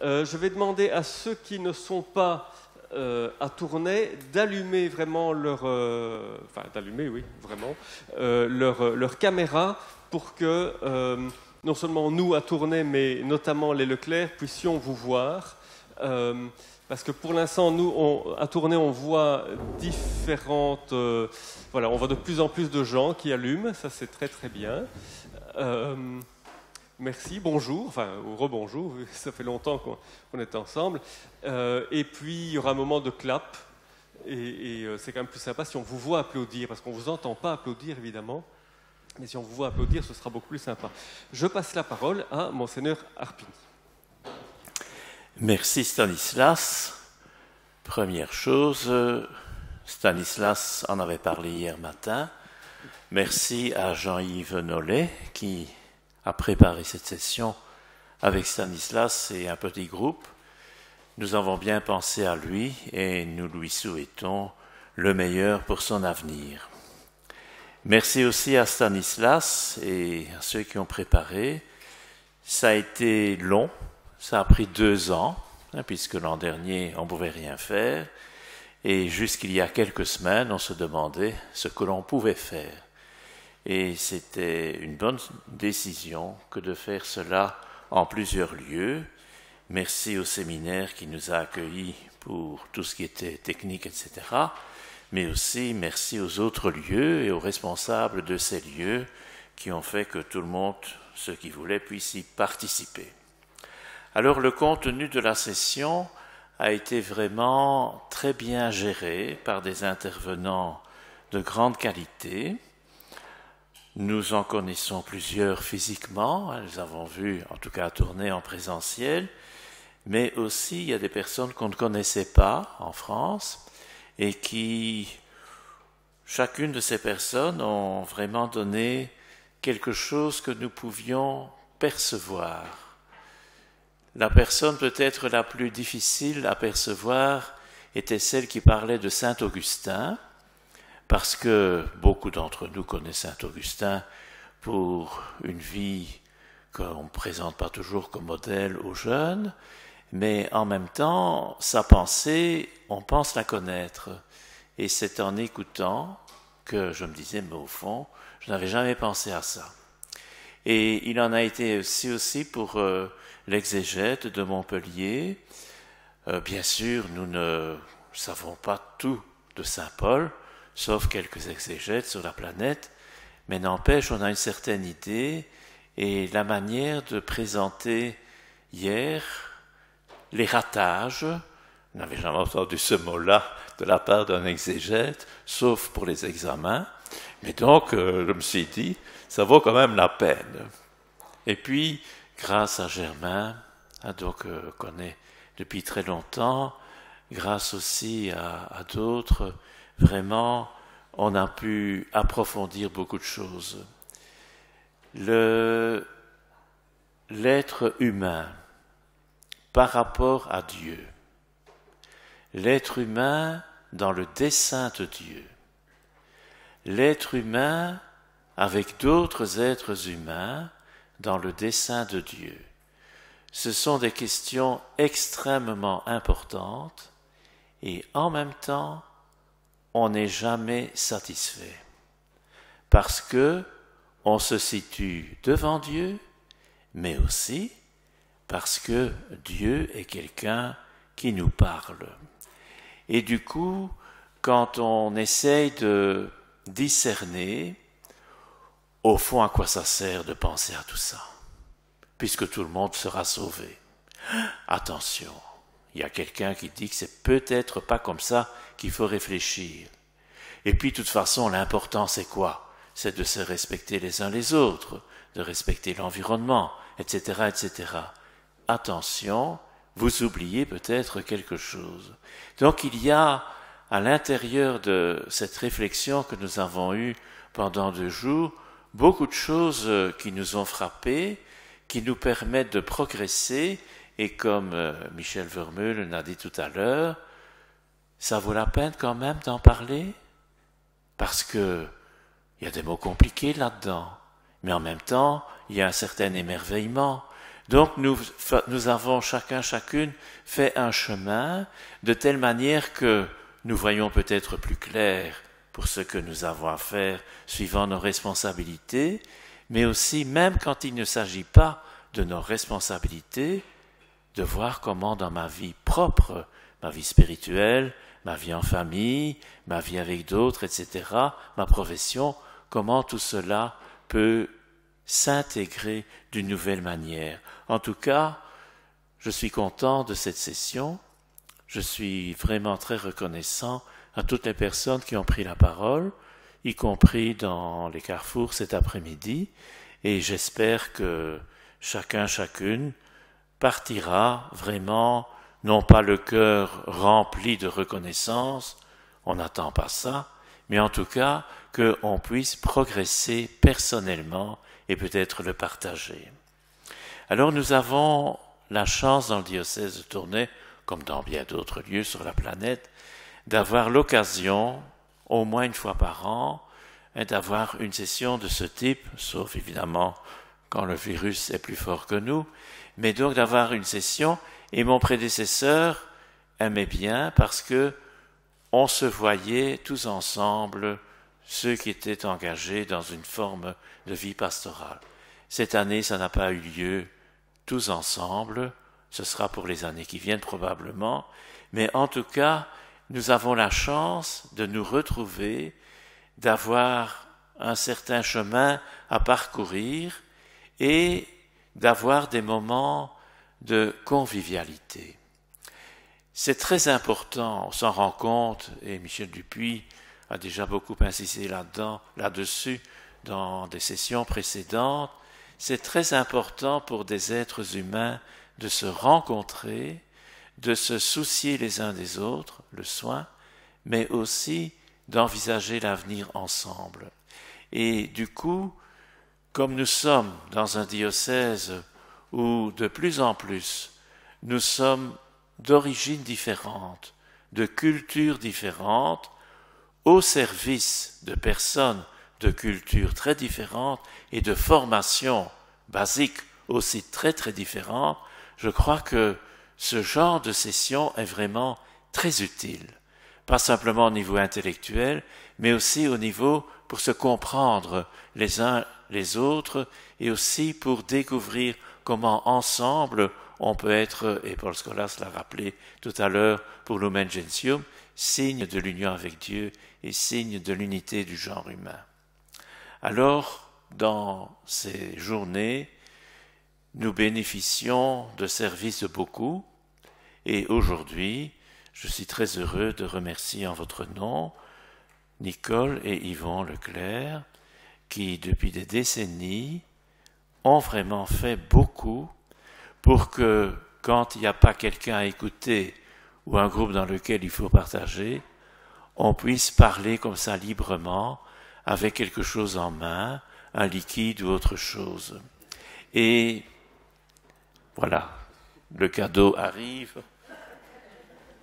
Je vais demander à ceux qui ne sont pas à Tournai d'allumer vraiment leur caméra pour que non seulement nous à Tournai, mais notamment les Leclerc puissions vous voir. Parce que pour l'instant, nous, à Tournai, on voit différentes... voilà, on voit de plus en plus de gens qui allument, ça c'est très très bien. Merci, bonjour, enfin, ou rebonjour, ça fait longtemps qu'on est ensemble. Et puis, il y aura un moment de clap, et c'est quand même plus sympa si on vous voit applaudir, parce qu'on ne vous entend pas applaudir, évidemment, mais si on vous voit applaudir, ce sera beaucoup plus sympa. Je passe la parole à Monseigneur Harpigny. Merci Stanislas. Première chose, Stanislas en avait parlé hier matin. Merci à Jean-Yves Nollet qui a préparé cette session avec Stanislas et un petit groupe. Nous avons bien pensé à lui et nous lui souhaitons le meilleur pour son avenir. Merci aussi à Stanislas et à ceux qui ont préparé. Ça a été long. Ça a pris 2 ans, puisque l'an dernier, on ne pouvait rien faire. Et jusqu'il y a quelques semaines, on se demandait ce que l'on pouvait faire. Et c'était une bonne décision que de faire cela en plusieurs lieux. Merci au séminaire qui nous a accueillis pour tout ce qui était technique, etc. Mais aussi merci aux autres lieux et aux responsables de ces lieux qui ont fait que tout le monde, ceux qui voulaient, puisse y participer. Alors le contenu de la session a été vraiment très bien géré par des intervenants de grande qualité. Nous en connaissons plusieurs physiquement, nous avons vu en tout cas tourner en présentiel, mais aussi il y a des personnes qu'on ne connaissait pas en France et qui, chacune de ces personnes, ont vraiment donné quelque chose que nous pouvions percevoir. La personne peut-être la plus difficile à percevoir était celle qui parlait de saint Augustin, parce que beaucoup d'entre nous connaissent saint Augustin pour une vie qu'on ne présente pas toujours comme modèle aux jeunes, mais en même temps, sa pensée, on pense la connaître. Et c'est en écoutant que je me disais, mais au fond, je n'avais jamais pensé à ça. Et il en a été aussi pour l'exégète de Montpellier. Bien sûr, nous ne savons pas tout de saint Paul, sauf quelques exégètes sur la planète, mais n'empêche, on a une certaine idée, et la manière de présenter hier les ratages, je n'avais jamais entendu ce mot-là de la part d'un exégète, sauf pour les examens, mais donc je me suis dit, ça vaut quand même la peine. Et puis, grâce à Germain, que connaît depuis très longtemps, grâce aussi à d'autres, vraiment, on a pu approfondir beaucoup de choses. L'être humain par rapport à Dieu, l'être humain dans le dessein de Dieu, l'être humain avec d'autres êtres humains dans le dessein de Dieu. Ce sont des questions extrêmement importantes et en même temps, on n'est jamais satisfait parce que on se situe devant Dieu, mais aussi parce que Dieu est quelqu'un qui nous parle. Et du coup, quand on essaye de discerner, au fond, à quoi ça sert de penser à tout ça, puisque tout le monde sera sauvé. Attention, il y a quelqu'un qui dit que c'est peut-être pas comme ça qu'il faut réfléchir. Et puis, de toute façon, l'important, c'est quoi? C'est de se respecter les uns les autres, de respecter l'environnement, etc., etc. Attention, vous oubliez peut-être quelque chose. Donc, il y a, à l'intérieur de cette réflexion que nous avons eue pendant 2 jours, beaucoup de choses qui nous ont frappés, qui nous permettent de progresser, et comme Michel Vermeulen l'a dit tout à l'heure, ça vaut la peine quand même d'en parler, parce que il y a des mots compliqués là-dedans, mais en même temps, il y a un certain émerveillement. Donc nous avons chacune fait un chemin de telle manière que nous voyons peut-être plus clair pour ce que nous avons à faire suivant nos responsabilités, mais aussi, même quand il ne s'agit pas de nos responsabilités, de voir comment dans ma vie propre, ma vie spirituelle, ma vie en famille, ma vie avec d'autres, etc., ma profession, comment tout cela peut s'intégrer d'une nouvelle manière. En tout cas, je suis content de cette session. Je suis vraiment très reconnaissant à toutes les personnes qui ont pris la parole, y compris dans les carrefours cet après-midi, et j'espère que chacune partira vraiment, non pas le cœur rempli de reconnaissance, on n'attend pas ça, mais en tout cas qu'on puisse progresser personnellement et peut-être le partager. Alors nous avons la chance dans le diocèse de Tournai, comme dans bien d'autres lieux sur la planète, d'avoir l'occasion, au moins une fois par an, d'avoir une session de ce type, sauf évidemment quand le virus est plus fort que nous, mais donc d'avoir une session, et mon prédécesseur aimait bien parce que on se voyait tous ensemble, ceux qui étaient engagés dans une forme de vie pastorale. Cette année, ça n'a pas eu lieu tous ensemble, ce sera pour les années qui viennent probablement, mais en tout cas, nous avons la chance de nous retrouver, d'avoir un certain chemin à parcourir et d'avoir des moments de convivialité. C'est très important, on s'en rend compte, et Michel Dupuis a déjà beaucoup insisté là-dessus, dans des sessions précédentes, c'est très important pour des êtres humains de se rencontrer, de se soucier les uns des autres, le soin, mais aussi d'envisager l'avenir ensemble. Et du coup, comme nous sommes dans un diocèse où de plus en plus nous sommes d'origines différentes, de cultures différentes, au service de personnes de cultures très différentes et de formations basiques aussi très très différentes, je crois que ce genre de session est vraiment très utile, pas simplement au niveau intellectuel, mais aussi au niveau pour se comprendre les uns les autres et aussi pour découvrir comment ensemble on peut être, et Paul Scholas l'a rappelé tout à l'heure pour Lumen Gentium, signe de l'union avec Dieu et signe de l'unité du genre humain. Alors, dans ces journées, nous bénéficions de services de beaucoup, et aujourd'hui, je suis très heureux de remercier en votre nom Nicole et Yvon Leclerc, qui depuis des décennies ont vraiment fait beaucoup pour que, quand il n'y a pas quelqu'un à écouter ou un groupe dans lequel il faut partager, on puisse parler comme ça librement, avec quelque chose en main, un liquide ou autre chose. Et voilà, le cadeau arrive,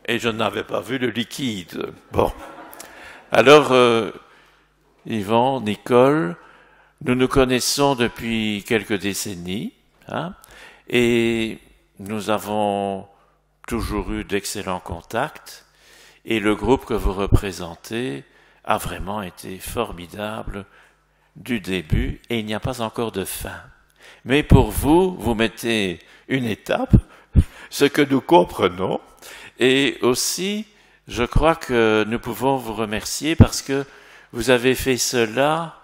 et je n'avais pas vu le liquide. Bon, alors, Yvon, Nicole, nous nous connaissons depuis quelques décennies, et nous avons toujours eu d'excellents contacts, et le groupe que vous représentez a vraiment été formidable du début, et il n'y a pas encore de fin. Mais pour vous, vous mettez une étape, ce que nous comprenons, et aussi, je crois que nous pouvons vous remercier parce que vous avez fait cela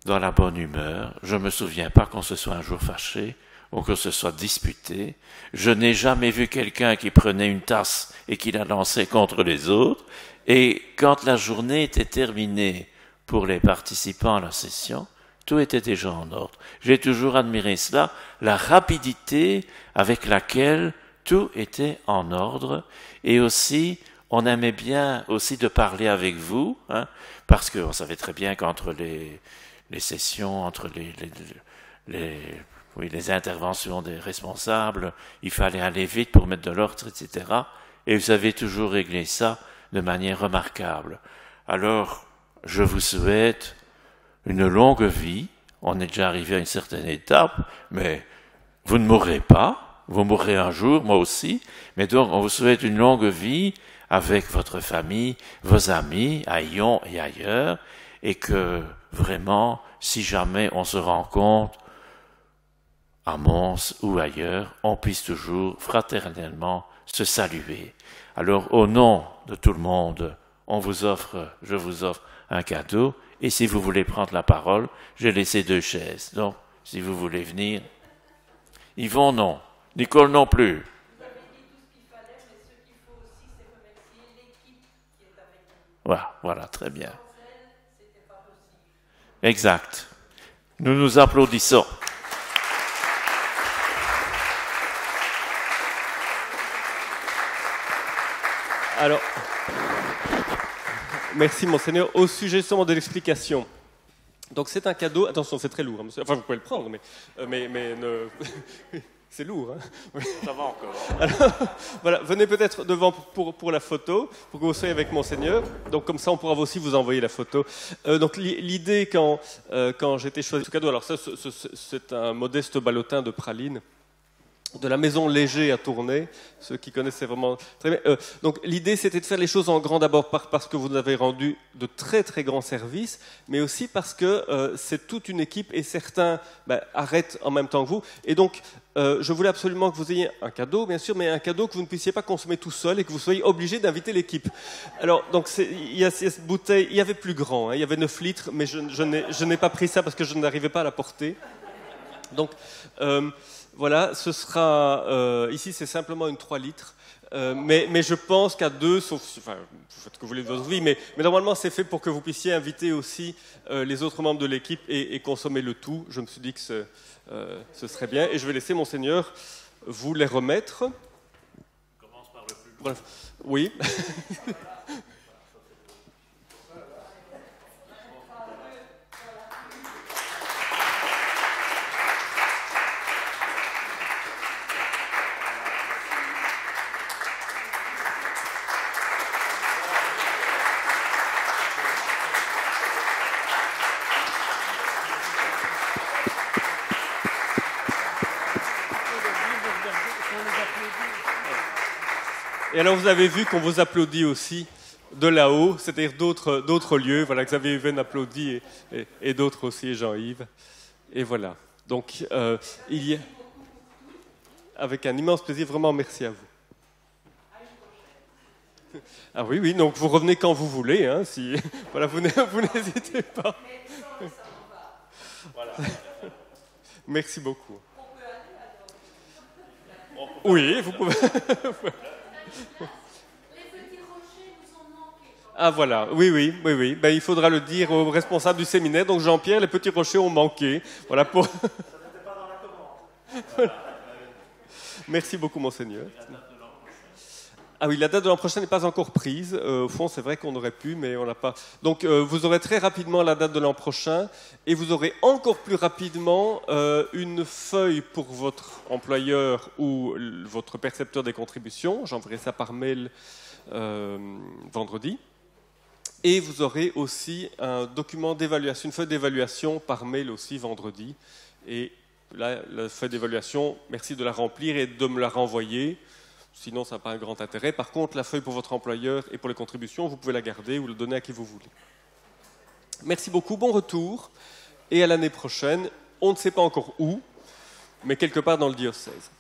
dans la bonne humeur. Je ne me souviens pas qu'on se soit un jour fâché ou qu'on se soit disputé. Je n'ai jamais vu quelqu'un qui prenait une tasse et qui la lançait contre les autres. Et quand la journée était terminée pour les participants à la session, tout était déjà en ordre. J'ai toujours admiré cela, la rapidité avec laquelle tout était en ordre. Et aussi, on aimait bien aussi de parler avec vous, parce qu'on savait très bien qu'entre les sessions, entre les interventions des responsables, il fallait aller vite pour mettre de l'ordre, etc. Et vous avez toujours réglé ça de manière remarquable. Alors, je vous souhaite une longue vie. On est déjà arrivé à une certaine étape, mais vous ne mourrez pas, vous mourrez un jour, moi aussi, mais donc on vous souhaite une longue vie avec votre famille, vos amis, à Lyon et ailleurs, et que vraiment, si jamais on se rencontre à Mons ou ailleurs, on puisse toujours fraternellement se saluer. Alors, au nom de tout le monde, je vous offre un cadeau, et si vous voulez prendre la parole, j'ai laissé 2 chaises. Donc, si vous voulez venir, Yvon non, Nicole non plus. Vous avez dit tout ce qu'il fallait, mais ce qu'il faut aussi, c'est remercier l'équipe qui est avec nous. Voilà, très bien. Sans elle, c'était pas possible. Exact. Nous nous applaudissons. Alors, merci Monseigneur. Au sujet justement de l'explication. Donc c'est un cadeau, attention c'est très lourd, hein, monsieur. Enfin vous pouvez le prendre, mais c'est lourd. Hein. Ça va encore. Alors, voilà, venez peut-être devant pour la photo, pour que vous soyez avec Monseigneur. Donc comme ça on pourra aussi vous envoyer la photo. Donc l'idée quand j'ai été choisi ce cadeau, alors ça c'est un modeste ballotin de praline de la maison Léger à Tournai, ceux qui connaissent c'est vraiment très bien. Donc l'idée c'était de faire les choses en grand d'abord parce que vous nous avez rendu de très très grands services, mais aussi parce que c'est toute une équipe et certains arrêtent en même temps que vous. Et donc je voulais absolument que vous ayez un cadeau, bien sûr, mais un cadeau que vous ne puissiez pas consommer tout seul et que vous soyez obligé d'inviter l'équipe. Alors donc il y a cette bouteille, il y avait plus grand, hein, il y avait 9 litres, mais je n'ai pas pris ça parce que je n'arrivais pas à la porter. Donc voilà, ce sera ici c'est simplement une 3 litres, mais je pense qu'à 2, sauf, enfin, vous faites ce que vous voulez de votre vie, mais normalement c'est fait pour que vous puissiez inviter aussi les autres membres de l'équipe et consommer le tout. Je me suis dit que ce serait bien, et je vais laisser Monseigneur vous les remettre. On commence par le plus lourd. Bref. Oui. Et alors vous avez vu qu'on vous applaudit aussi de là-haut, c'est-à-dire d'autres lieux. Voilà, Xavier Yven applaudit et d'autres aussi, et Jean-Yves. Et voilà. Donc il y a, avec un immense plaisir, vraiment merci à vous. Ah oui, donc vous revenez quand vous voulez, hein, si voilà, vous n'hésitez pas. Voilà. Merci beaucoup. Oui, vous pouvez. Les petits rochers nous ont manqué. Ah voilà, oui. Ben, il faudra le dire au responsable du séminaire. Donc Jean-Pierre, les petits rochers ont manqué. Voilà pour. Ça n'était pas dans la commande. Merci beaucoup, Monseigneur. Ah oui, la date de l'an prochain n'est pas encore prise. Au fond, c'est vrai qu'on aurait pu, mais on l'a pas. Donc, vous aurez très rapidement la date de l'an prochain, et vous aurez encore plus rapidement une feuille pour votre employeur ou votre percepteur des contributions. J'enverrai ça par mail vendredi. Et vous aurez aussi un document d'évaluation, une feuille d'évaluation par mail aussi vendredi. Et là, la feuille d'évaluation, merci de la remplir et de me la renvoyer. Sinon, ça n'a pas un grand intérêt. Par contre, la feuille pour votre employeur et pour les contributions, vous pouvez la garder ou la donner à qui vous voulez. Merci beaucoup, bon retour. Et à l'année prochaine, on ne sait pas encore où, mais quelque part dans le diocèse.